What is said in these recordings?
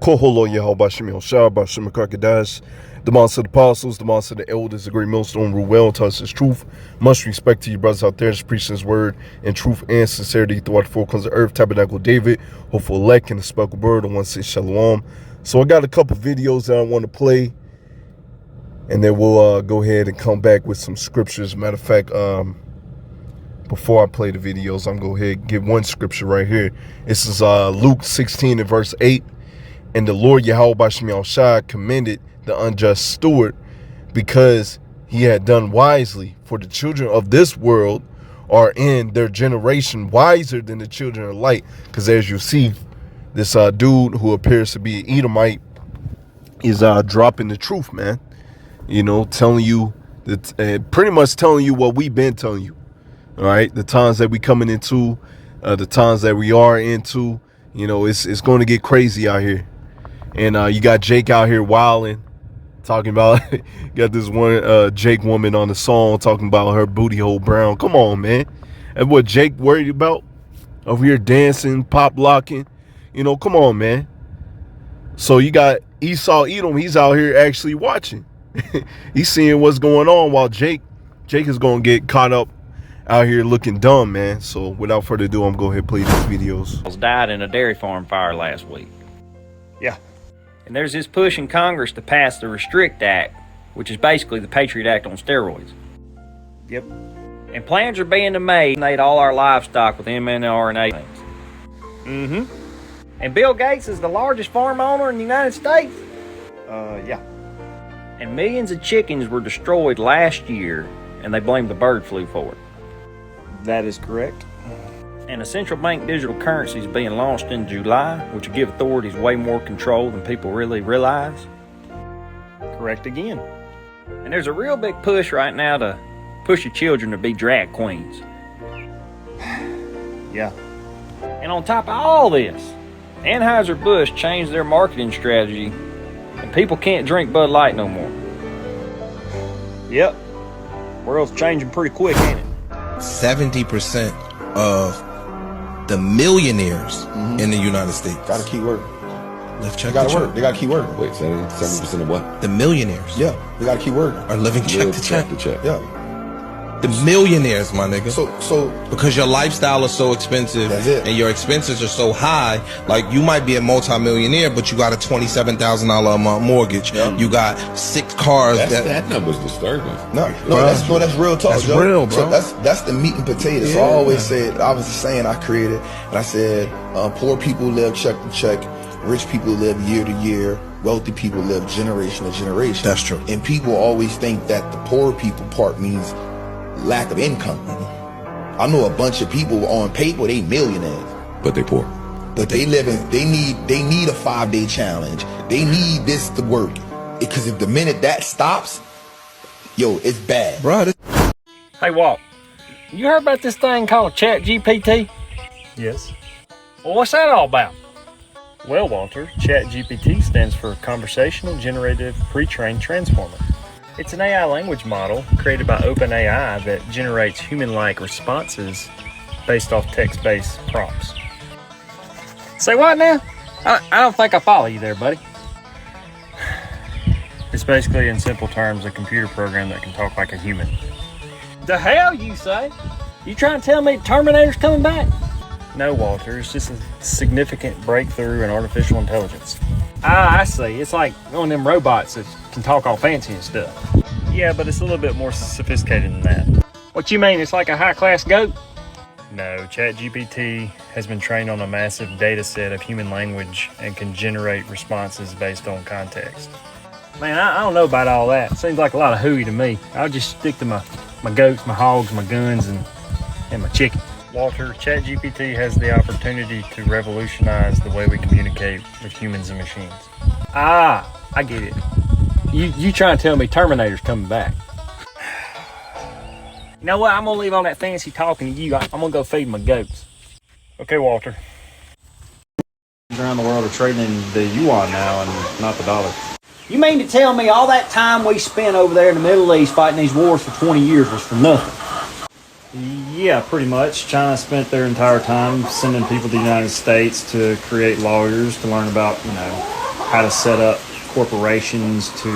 Koholo Yahweh Shah Bashim Kakadash, the monster of the apostles, the monster of the elders, the great millstone, rule well, touch his truth. Much respect to you brothers out there that's preaching his word in truth and sincerity throughout the four corners of earth. Tabernacle David, hopeful elect, and the speckled bird, the one says Shalom. So I got a couple videos that I want to play, and then we'll go ahead and come back with some scriptures. Matter of fact, before I play the videos, I'm going to go ahead and give one scripture right here. This is Luke 16 and verse 8. And the Lord Yahweh Bashim Shai commended the unjust steward because he had done wisely. For the children of this world are in their generation wiser than the children of light. Because as you see, this dude who appears to be an Edomite is dropping the truth, man. You know, telling you that, pretty much telling you what we've been telling you. All right, the times that we coming into, the times that we are into, you know, it's going to get crazy out here. And you got Jake out here wilding, talking about, got this one Jake woman on the song talking about her booty hole brown. Come on, man. And what Jake worried about? Over here dancing, pop locking. You know, come on, man. So you got Esau Edom. He's out here actually watching. He's seeing what's going on while Jake is going to get caught up out here looking dumb, man. So without further ado, I'm going to go ahead and play these videos. Died in a dairy farm fire last week. Yeah. And there's this push in Congress to pass the Restrict Act, which is basically the Patriot Act on steroids. Yep. And plans are being made to donate all our livestock with mRNA things. Mm-hmm. And Bill Gates is the largest farm owner in the United States. Yeah. And millions of chickens were destroyed last year, and they blamed the bird flu for it. That is correct. And a central bank digital currency is being launched in July, which will give authorities way more control than people really realize. Correct again. And there's a real big push right now to push your children to be drag queens. Yeah. And on top of all this, Anheuser-Busch changed their marketing strategy, and people can't drink Bud Light no more. Yep. World's changing pretty quick, ain't it? 70% of the millionaires in the United States Got a key word. live check They to got to work. check. They got a key word. Wait, 70% of what? The millionaires Yeah, they got a key word. are living check Live to check. Yeah. The millionaires, my nigga. So Because your lifestyle is so expensive That's it. and your expenses are so high, like you might be a multimillionaire, but you got a $27,000 a month mortgage. Yeah. You got 6 cars That number's disturbing. that's real talk. That's Joe. real, So bro. that's the meat and potatoes. So I always said, I was saying I created, and I said, poor people live check to check, rich people live year to year, wealthy people live generation to generation. That's true. And people always think that the poor people part means lack of income. I know a bunch of people on paper they millionaires, But they poor. but they live in they need a 5-day challenge. They need this to work, because if the minute that stops, yo, it's bad. bro. Hey, Walt, you heard about this thing called ChatGPT? Yes. Well, what's that all about? Well, Walter, ChatGPT stands for Conversational Generative Pre-trained Transformer. It's an AI language model created by OpenAI that generates human-like responses based off text-based prompts. Say what now? I don't think I follow you there, buddy. It's basically, in simple terms, a computer program that can talk like a human. The hell you say? You trying to tell me Terminator's coming back? No, Walter, it's just a significant breakthrough in artificial intelligence. Ah, I see. It's like one of them robots that can talk all fancy and stuff. Yeah, but it's a little bit more sophisticated than that. What you mean? It's like a high-class goat? No, ChatGPT has been trained on a massive data set of human language and can generate responses based on context. Man, I don't know about all that. Seems like a lot of hooey to me. I'll just stick to my goats, my hogs, my guns, and my chicken. Walter, ChatGPT has the opportunity to revolutionize the way we communicate with humans and machines. Ah, I get it. You trying to tell me Terminator's coming back? You know what? I'm gonna leave all that fancy talking to you. I'm gonna go feed my goats. Okay, Walter. Around the world are trading in the yuan now and not the dollar. You mean to tell me all that time we spent over there in the Middle East fighting these wars for 20 years was for nothing? Yeah, pretty much. China spent their entire time sending people to the United States to create lawyers to learn about, how to set up corporations to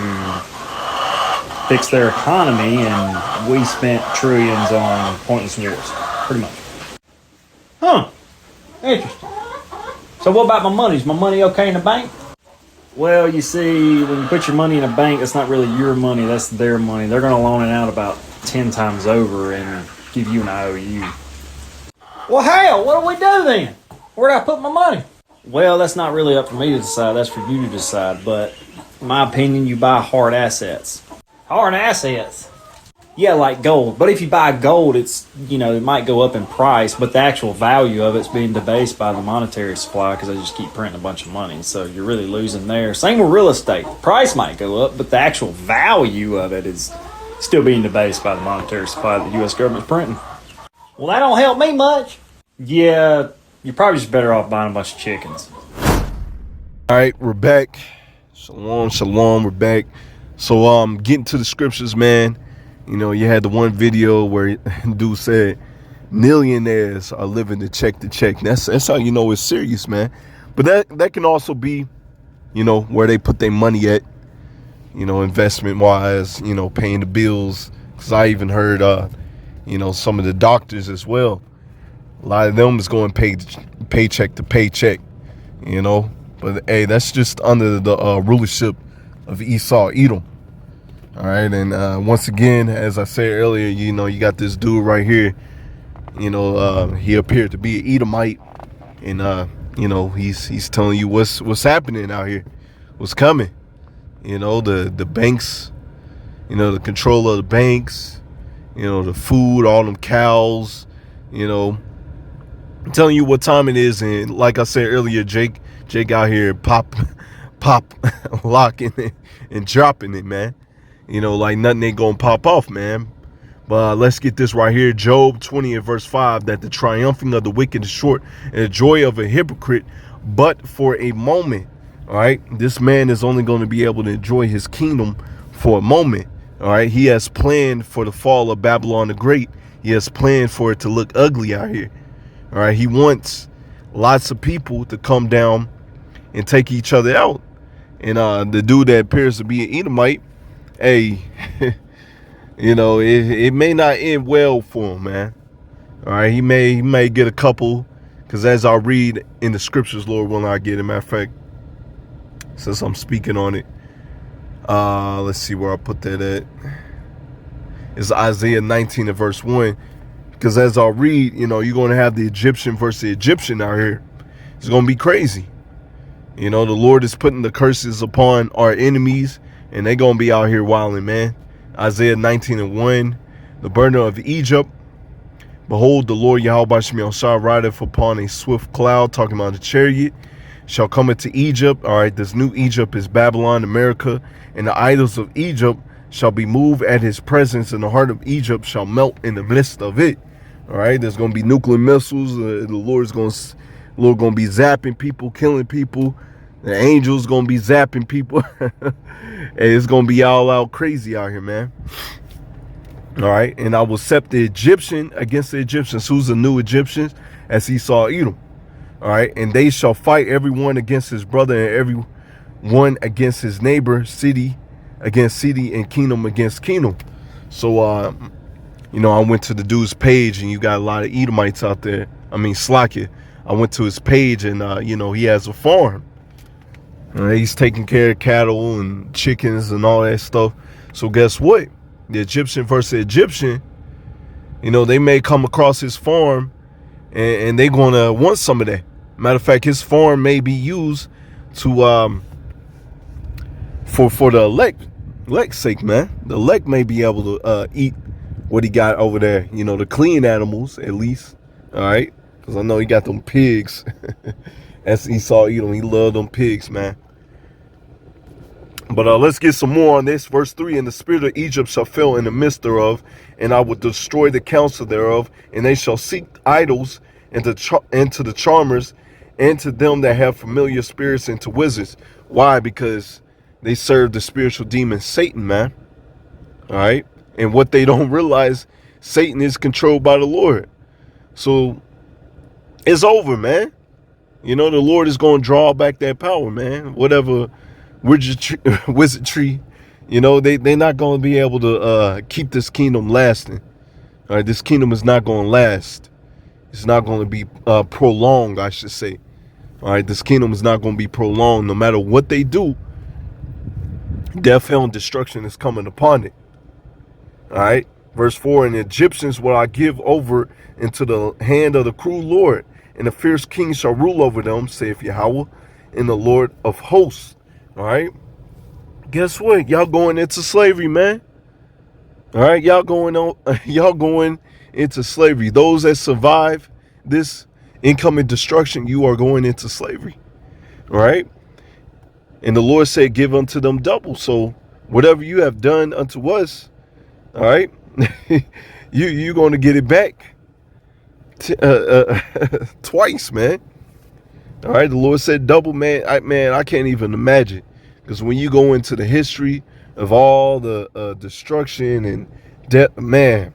fix their economy, and we spent trillions on pointless wars, pretty much. Huh. Interesting. So what about my money? Is my money okay in the bank? Well, you see, when you put your money in a bank, that's not really your money, that's their money. They're going to loan it out about 10 times over and give you an IOU. Well, hell, what do we do then? Where do I put my money? Well, that's not really up for me to decide. That's for you to decide. But in my opinion, you buy hard assets. Hard assets? Yeah, like gold. But if you buy gold, it's, it might go up in price, but the actual value of it's being debased by the monetary supply because they just keep printing a bunch of money. So you're really losing there. Same with real estate. The price might go up, but the actual value of it is still being debased by the monetary supply that the U.S. government's printing. Well, that don't help me much. Yeah, you're probably just better off buying a bunch of chickens. All right, we're back. Shalom, we're back. So, getting to the scriptures, man. You had the one video where dude said millionaires are living to check. That's how you know it's serious, man. But that can also be, where they put their money at, investment wise, paying the bills. Because I even heard, some of the doctors as well. A lot of them is going paycheck to paycheck, But hey, that's just under the rulership of Esau, Edom. All right, and once again, as I said earlier, you got this dude right here. He appeared to be an Edomite, and he's telling you what's happening out here, what's coming. The banks, the control of the banks, the food, all them cows, I'm telling you what time it is, and like I said earlier, Jake out here pop locking it and dropping it, man. Like nothing ain't gonna pop off, man. But let's get this right here. Job 20 and verse 5, that the triumphing of the wicked is short and the joy of a hypocrite but for a moment. All right, this man is only going to be able to enjoy his kingdom for a moment. All right, he has planned for the fall of Babylon the Great. He has planned for it to look ugly out here. All right, he wants lots of people to come down and take each other out. And the dude that appears to be an Edomite, hey, it may not end well for him, man. All right, he may get a couple, because as I read in the scriptures, Lord will not get it. Matter of fact, since I'm speaking on it, let's see where I put that at. It's Isaiah 19 and verse 1. Because as I read, you're going to have the Egyptian versus the Egyptian out here. It's going to be crazy. The Lord is putting the curses upon our enemies, and they're going to be out here wilding, man. Isaiah 19 and 1, the burden of Egypt. Behold, the Lord Yahweh Shall rideth upon a swift cloud, talking about the chariot, shall come into Egypt. All right, this new Egypt is Babylon, America, and the idols of Egypt shall be moved at his presence, and the heart of Egypt shall melt in the midst of it. All right, there's going to be nuclear missiles. The Lord's going to be zapping people, killing people. The angels going to be zapping people. And it's going to be all out crazy out here, man. All right, and I will set the Egyptian against the Egyptians. Who's the new Egyptians? As Esau, Edom. All right, and they shall fight everyone against his brother and everyone against his neighbor, city against city, and kingdom against kingdom. So, I went to the dude's page, and you got a lot of Edomites out there. Slakia. I went to his page, and, he has a farm. He's taking care of cattle and chickens and all that stuff. So guess what? The Egyptian versus the Egyptian, they may come across his farm, and they're going to want some of that. Matter of fact, his farm may be used to for the elect's sake, man. The elect may be able to eat what he got over there, the clean animals at least. All right, because I know he got them pigs. As Esau Edom, he loved them pigs, man. But let's get some more on this. Verse 3, and the spirit of Egypt shall fail in the midst thereof, and I will destroy the counsel thereof, and they shall seek idols, and to the charmers, and to them that have familiar spirits, and to wizards. Why? Because they serve the spiritual demon Satan, man. All right? And what they don't realize, Satan is controlled by the Lord. So it's over, man. You know, the Lord is going to draw back that power, man. Whatever wizardry, you know, they're not going to be able to keep this kingdom lasting. All right, this kingdom is not going to last. It's not going to be prolonged, I should say. All right, this kingdom is not going to be prolonged. No matter what they do, death, hell, and destruction is coming upon it. All right, verse 4, and the Egyptians will I give over into the hand of the cruel Lord, and the fierce king shall rule over them, saith Yahweh, and the Lord of hosts. All right, guess what? Y'all going into slavery, man. All right, y'all going into slavery. Those that survive this incoming destruction, you are going into slavery. All right, and the Lord said, give unto them double. So whatever you have done unto us, all right, you're going to get it back twice, man. All right, the Lord said double, man. I can't even imagine, because when you go into the history of all the destruction and death, man,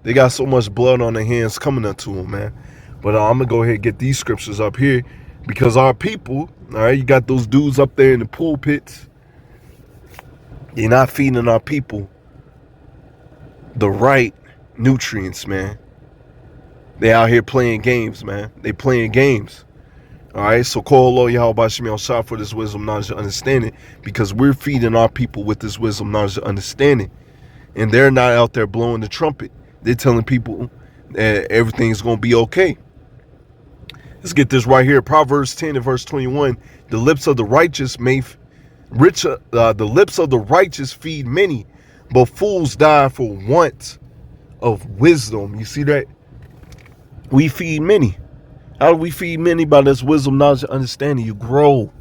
they got so much blood on their hands coming up to them, man. But I'm gonna go ahead and get these scriptures up here, because our people, all right, you got those dudes up there in the pulpits, they're not feeding our people the right nutrients, man. They out here playing games, man. They playing games. All right, so call Allah Yahweh Bashim Al-Shah for this wisdom, knowledge, and understanding, because we're feeding our people with this wisdom, knowledge, and understanding. And they're not out there blowing the trumpet. They're telling people that everything's going to be okay. Let's get this right here. Proverbs 10 and verse 21. The lips of the righteous the lips of the righteous feed many, but fools die for want of wisdom. You see that? We feed many. How do we feed many? By this wisdom, knowledge, and understanding. You grow.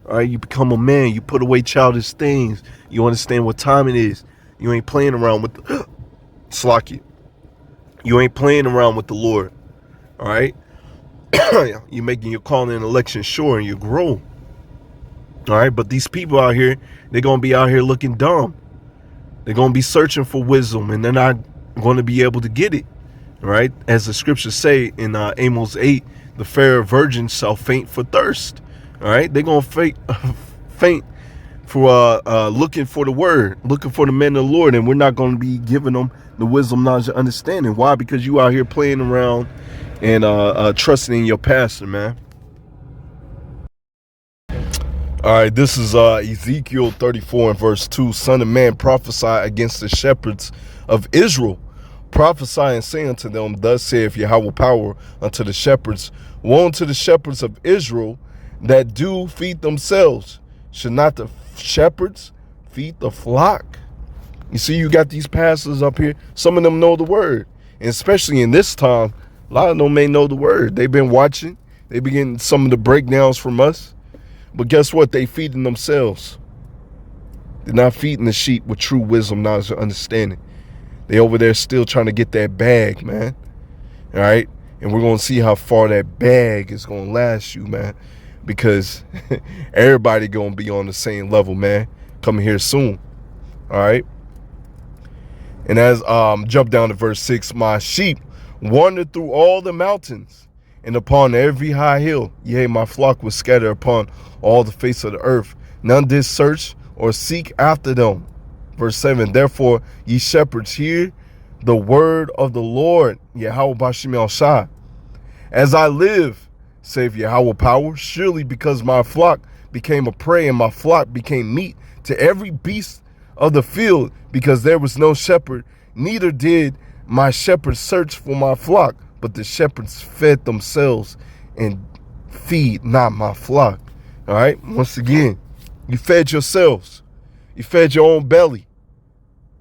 All right, you become a man. You put away childish things. You understand what time it is. You ain't playing around with the Slacky. You ain't playing around with the Lord. All right? You're making your calling and election sure, and you grow. All right? But these people out here, they're going to be out here looking dumb. They're going to be searching for wisdom, and they're not going to be able to get it. All right? As the scriptures say in Amos 8, the fair virgin shall faint for thirst. All right? They're going to faint for looking for the word, looking for the men of the Lord, and we're not going to be giving them the wisdom, knowledge, and understanding. Why? Because you out here playing around and trusting in your pastor, man. All right, this is Ezekiel 34 and verse 2. Son of man, prophesy against the shepherds of Israel. Prophesy and say unto them, thus saith Yahweh power unto the shepherds. Woe unto the shepherds of Israel that do feed themselves. Should not the shepherds feed the flock? You see, you got these pastors up here. Some of them know the word. And especially in this time, a lot of them may know the word. They've been watching. They've been getting some of the breakdowns from us. But guess what? They feeding themselves. They're not feeding the sheep with true wisdom, knowledge, and understanding. They over there still trying to get that bag, man. All right? And we're going to see how far that bag is going to last you, man. Because everybody going to be on the same level, man. Coming here soon. All right? And as jump down to verse 6, my sheep wandered through all the mountains and upon every high hill. Yea, my flock was scattered upon all the face of the earth. None did search or seek after them. Verse 7, therefore, ye shepherds, hear the word of the Lord, Yahweh Bashim Al-Shah. As I live, saith Yahweh power, surely because my flock became a prey and my flock became meat to every beast of the field, because there was no shepherd, neither did my shepherds search for my flock, but the shepherds fed themselves and feed not my flock. All right, once again, you fed yourselves. You fed your own belly.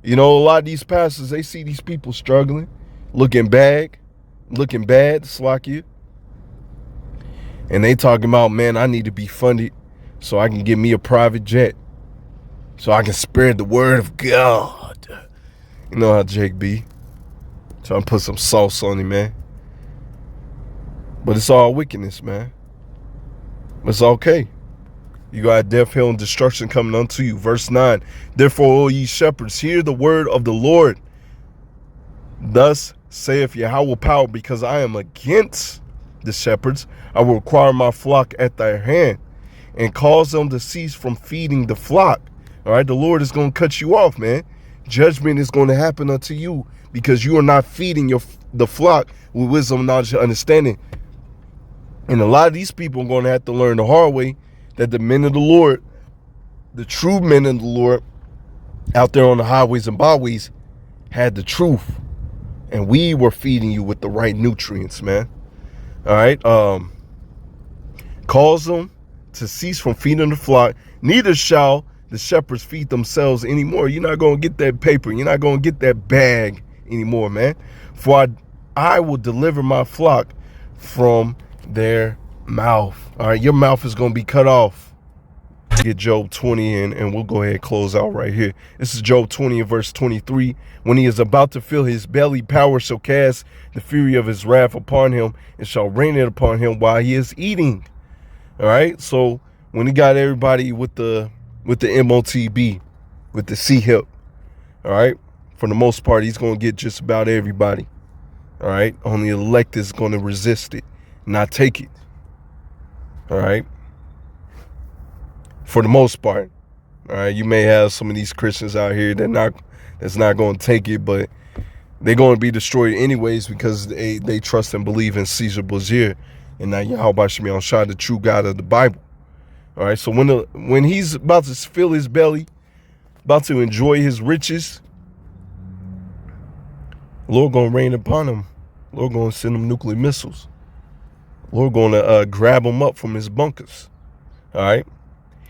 You know, a lot of these pastors, they see these people struggling, looking bad, slack you. And they talking about, man, I need to be funded so I can get me a private jet, so I can spread the word of God. You know how Jake be. Trying to put some sauce on him, man. But it's all wickedness, man. It's okay. You got death, hell, and destruction coming unto you. Verse 9, therefore, O ye shepherds, hear the word of the Lord. Thus saith Yahweh power, because I am against the shepherds. I will require my flock at their hand and cause them to cease from feeding the flock. All right, the Lord is going to cut you off, man. Judgment is going to happen unto you because you are not feeding the flock with wisdom, knowledge, and understanding. And a lot of these people are going to have to learn the hard way that the men of the Lord, the true men of the Lord out there on the highways and byways had the truth. And we were feeding you with the right nutrients, man. All right. Cause them to cease from feeding the flock. Neither shall the shepherds feed themselves anymore. You're not going to get that paper. You're not going to get that bag anymore, man. For I will deliver my flock from their mouth. All right. Your mouth is going to be cut off. Get Job 20 and we'll go ahead and close out right here. This is Job 20 and verse 23. When he is about to fill his belly, power shall cast the fury of his wrath upon him and shall rain it upon him while he is eating. All right. So when he got everybody with the MOTB, with the C-hip, all right, for the most part, he's going to get just about everybody. All right. Only elect is going to resist it, not take it. All right. For the most part. All right. You may have some of these Christians out here that's not going to take it, but they're going to be destroyed anyways because they trust and believe in Caesar Borgia and not Yahweh Shemi Shai, the true God of the Bible. All right. So when he's about to fill his belly, about to enjoy his riches, Lord going to rain upon him. Lord going to send him nuclear missiles. Lord going to grab him up from his bunkers. All right.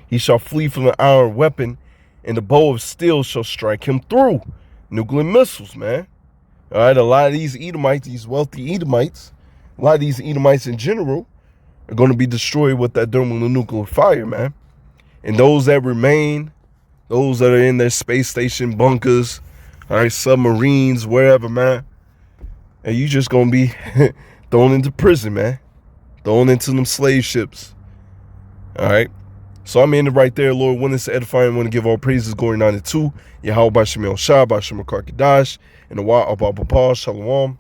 He shall flee from the iron weapon, and the bow of steel shall strike him through. Nuclear missiles, man. All right, a lot of these Edomites, these wealthy Edomites, a lot of these Edomites in general are going to be destroyed with that thermonuclear fire, man. And those that remain, those that are in their space station bunkers, all right, submarines, wherever, man, and you just going to be thrown into prison, man. Thrown into them slave ships. All right. So I'm ending right there. Lord, when it's edifying, I want to give all praises, glory, 92. Yahweh Bashim El Shah, Bashim Karkadash, and the Wa Abba Shalom.